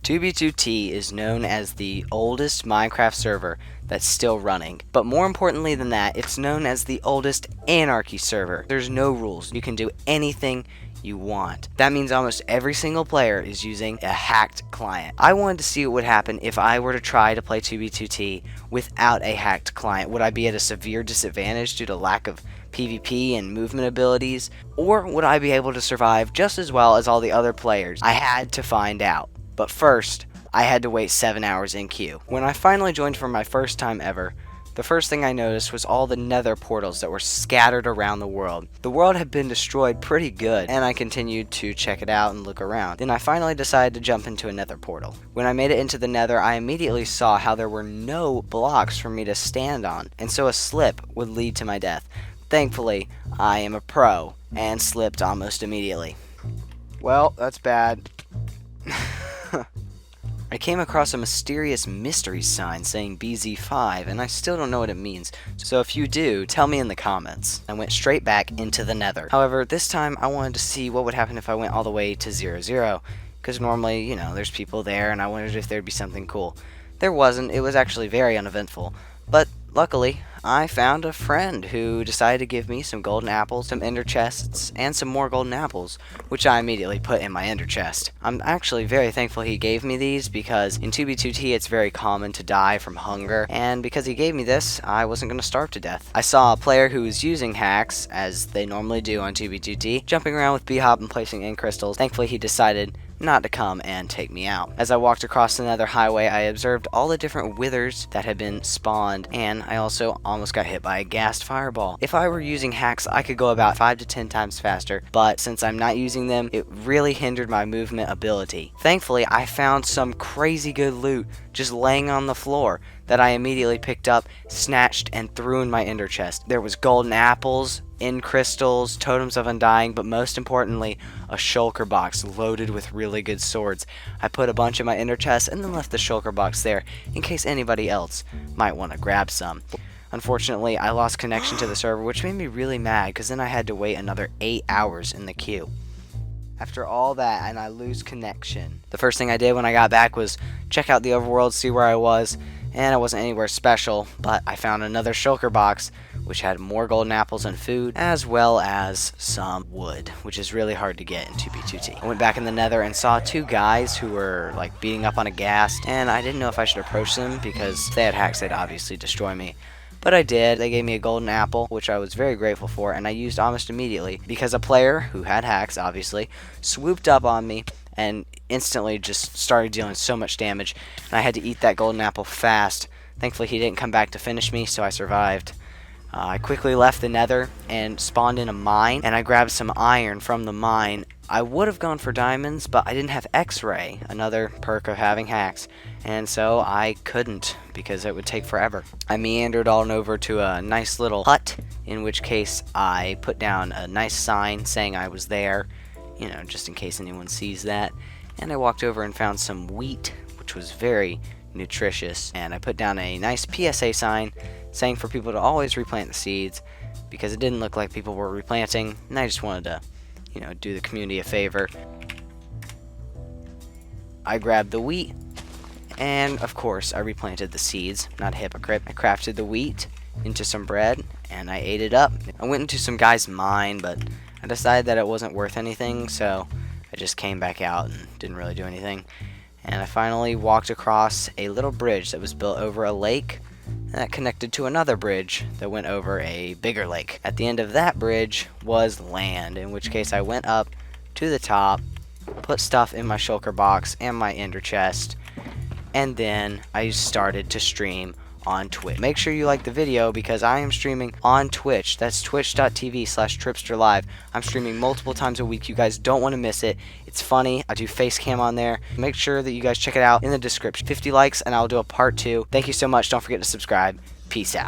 2b2t is known as the oldest Minecraft server that's still running. But more importantly than that, it's known as the oldest anarchy server. There's no rules. You can do anything you want. That means almost every single player is using a hacked client. I wanted to see what would happen if I were to try to play 2b2t without a hacked client. Would I be at a severe disadvantage due to lack of PvP and movement abilities? Or would I be able to survive just as well as all the other players? I had to find out. But first, I had to wait 7 hours in queue. When I finally joined for my first time ever, the first thing I noticed was all the nether portals that were scattered around the world. The world had been destroyed pretty good, and I continued to check it out and look around. Then I finally decided to jump into a nether portal. When I made it into the nether, I immediately saw how there were no blocks for me to stand on, and so a slip would lead to my death. Thankfully, I am a pro, and slipped almost immediately. Well, that's bad. I came across a mysterious mystery sign saying BZ5, and I still don't know what it means, so if you do, tell me in the comments. I went straight back into the nether. However, this time I wanted to see what would happen if I went all the way to 0, because normally, you know, there's people there, and I wondered if there'd be something cool. There wasn't. It was actually very uneventful, but luckily, I found a friend who decided to give me some golden apples, some ender chests, and some more golden apples, which I immediately put in my ender chest. I'm actually very thankful he gave me these because in 2b2t it's very common to die from hunger, and because he gave me this, I wasn't going to starve to death. I saw a player who was using hacks, as they normally do on 2b2t, jumping around with b-hop and placing in crystals. Thankfully he decided not to come and take me out. As I walked across the nether highway, I observed all the different withers that had been spawned, and I also almost got hit by a gassed fireball. If I were using hacks, I could go about 5 to 10 times faster, but since I'm not using them, it really hindered my movement ability. Thankfully, I found some crazy good loot just laying on the floor that I immediately picked up, snatched, and threw in my ender chest. There was golden apples, in crystals, totems of undying, but most importantly, a shulker box loaded with really good swords. I put a bunch in my ender chest and then left the shulker box there in case anybody else might want to grab some. Unfortunately, I lost connection to the server, which made me really mad because then I had to wait another 8 hours in the queue. After all that, and I lose connection. The first thing I did when I got back was check out the overworld, see where I was, and I wasn't anywhere special, but I found another shulker box, which had more golden apples and food, as well as some wood, which is really hard to get in 2b2t. I went back in the nether and saw 2 guys who were like beating up on a ghast, and I didn't know if I should approach them because if they had hacks, they'd obviously destroy me. But I did. They gave me a golden apple, which I was very grateful for, and I used almost immediately because a player, who had hacks obviously, swooped up on me and instantly just started dealing so much damage, and I had to eat that golden apple fast. Thankfully he didn't come back to finish me, so I survived. I quickly left the nether and spawned in a mine, and I grabbed some iron from the mine. I would have gone for diamonds, but I didn't have X-ray, another perk of having hacks, and so I couldn't because it would take forever. I meandered on over to a nice little hut, in which case I put down a nice sign saying I was there, you know, just in case anyone sees that, and I walked over and found some wheat, which was very nutritious, and I put down a nice PSA sign saying for people to always replant the seeds because it didn't look like people were replanting, and I just wanted to, you know, do the community a favor. I grabbed the wheat, and of course I replanted the seeds, not a hypocrite. I crafted the wheat into some bread, and I ate it up. I went into some guy's mine, but I decided that it wasn't worth anything, so I just came back out and didn't really do anything. And I finally walked across a little bridge that was built over a lake, and that connected to another bridge that went over a bigger lake. At the end of that bridge was land, in which case I went up to the top, put stuff in my shulker box and my ender chest, and then I started to stream on Twitch. Make sure you like the video because I am streaming on Twitch. That's twitch.tv/TrippsterLive. I'm streaming multiple times a week. You guys don't want to miss it. It's funny. I do face cam on there. Make sure that you guys check it out in the description. 50 likes and I'll do a part 2. Thank you so much. Don't forget to subscribe. Peace out.